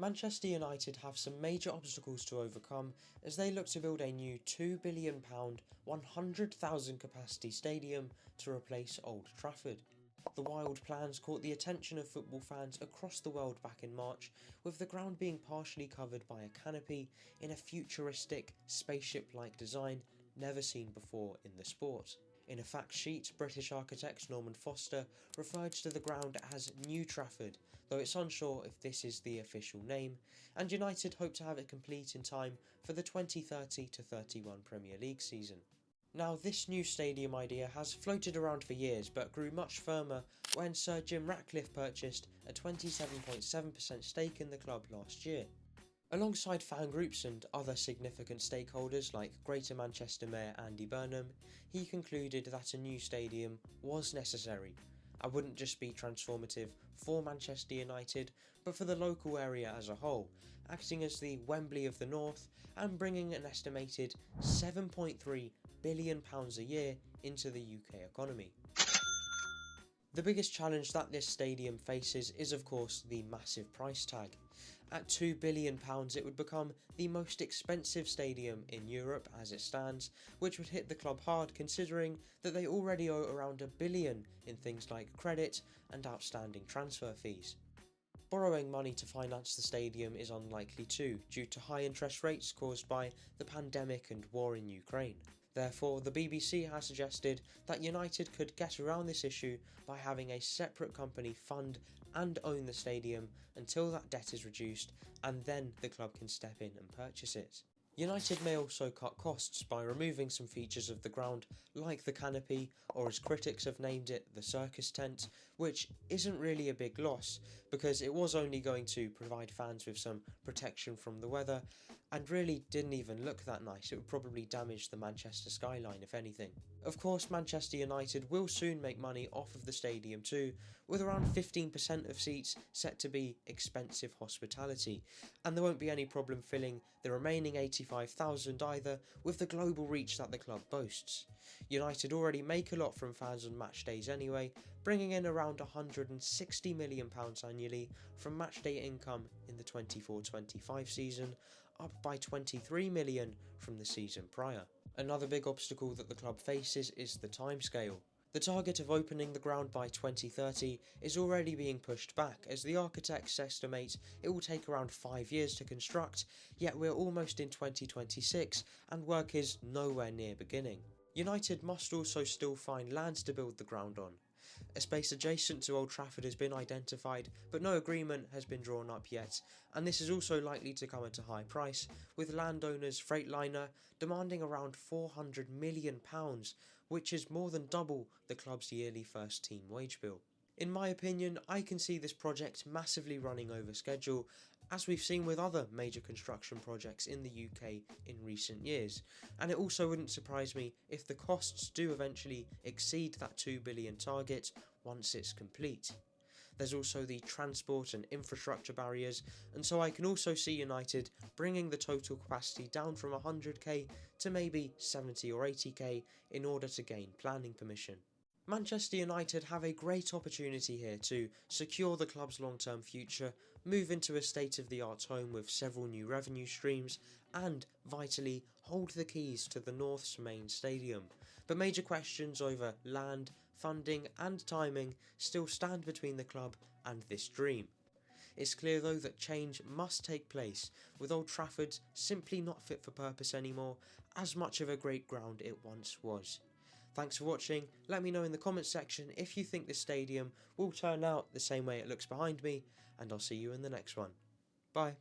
Manchester United have some major obstacles to overcome as they look to build a new £2 billion, 100,000 capacity stadium to replace Old Trafford. The wild plans caught the attention of football fans across the world back in March, with the ground being partially covered by a canopy in a futuristic, spaceship-like design never seen before in the sport. In a fact sheet, British architect Norman Foster referred to the ground as New Trafford, though it's unsure if this is the official name, and United hope to have it complete in time for the 2030-31 Premier League season. Now, this new stadium idea has floated around for years but grew much firmer when Sir Jim Ratcliffe purchased a 27.7% stake in the club last year. Alongside fan groups and other significant stakeholders like Greater Manchester Mayor Andy Burnham, he concluded that a new stadium was necessary and wouldn't just be transformative for Manchester United but for the local area as a whole, acting as the Wembley of the North and bringing an estimated £7.3 billion a year into the UK economy. The biggest challenge that this stadium faces is of course the massive price tag. At £2 billion it would become the most expensive stadium in Europe as it stands, which would hit the club hard considering that they already owe around £1 billion in things like credit and outstanding transfer fees. Borrowing money to finance the stadium is unlikely too, due to high interest rates caused by the pandemic and war in Ukraine. Therefore, the BBC has suggested that United could get around this issue by having a separate company fund and own the stadium until that debt is reduced, and then the club can step in and purchase it. United may also cut costs by removing some features of the ground like the canopy, or as critics have named it, the circus tent, which isn't really a big loss because it was only going to provide fans with some protection from the weather and really didn't even look that nice. It would probably damage the Manchester skyline if anything. Of course, Manchester United will soon make money off of the stadium too, with around 15% of seats set to be expensive hospitality, and there won't be any problem filling the remaining 85,000 either with the global reach that the club boasts. United already make a lot from fans on match days anyway, bringing in around £160 million annually from match day income in the 24-25 season, up by £23 million from the season prior. Another big obstacle that the club faces is the timescale. The target of opening the ground by 2030 is already being pushed back, as the architects estimate it will take around 5 years to construct, yet we're almost in 2026 and work is nowhere near beginning. United must also still find lands to build the ground on. A space adjacent to Old Trafford has been identified, but no agreement has been drawn up yet, and this is also likely to come at a high price, with landowners Freightliner demanding around £400 million, which is more than double the club's yearly first team wage bill. In my opinion, I can see this project massively running over schedule, as we've seen with other major construction projects in the UK in recent years, and it also wouldn't surprise me if the costs do eventually exceed that £2 billion target once it's complete. There's also the transport and infrastructure barriers, and so I can also see United bringing the total capacity down from 100k to maybe 70 or 80k in order to gain planning permission. Manchester United have a great opportunity here to secure the club's long-term future, move into a state-of-the-art home with several new revenue streams, and, vitally, hold the keys to the North's main stadium. But major questions over land, funding and timing still stand between the club and this dream. It's clear though that change must take place, with Old Trafford simply not fit for purpose anymore, as much of a great ground it once was. Thanks for watching. Let me know in the comments section if you think this stadium will turn out the same way it looks behind me, and I'll see you in the next one. Bye.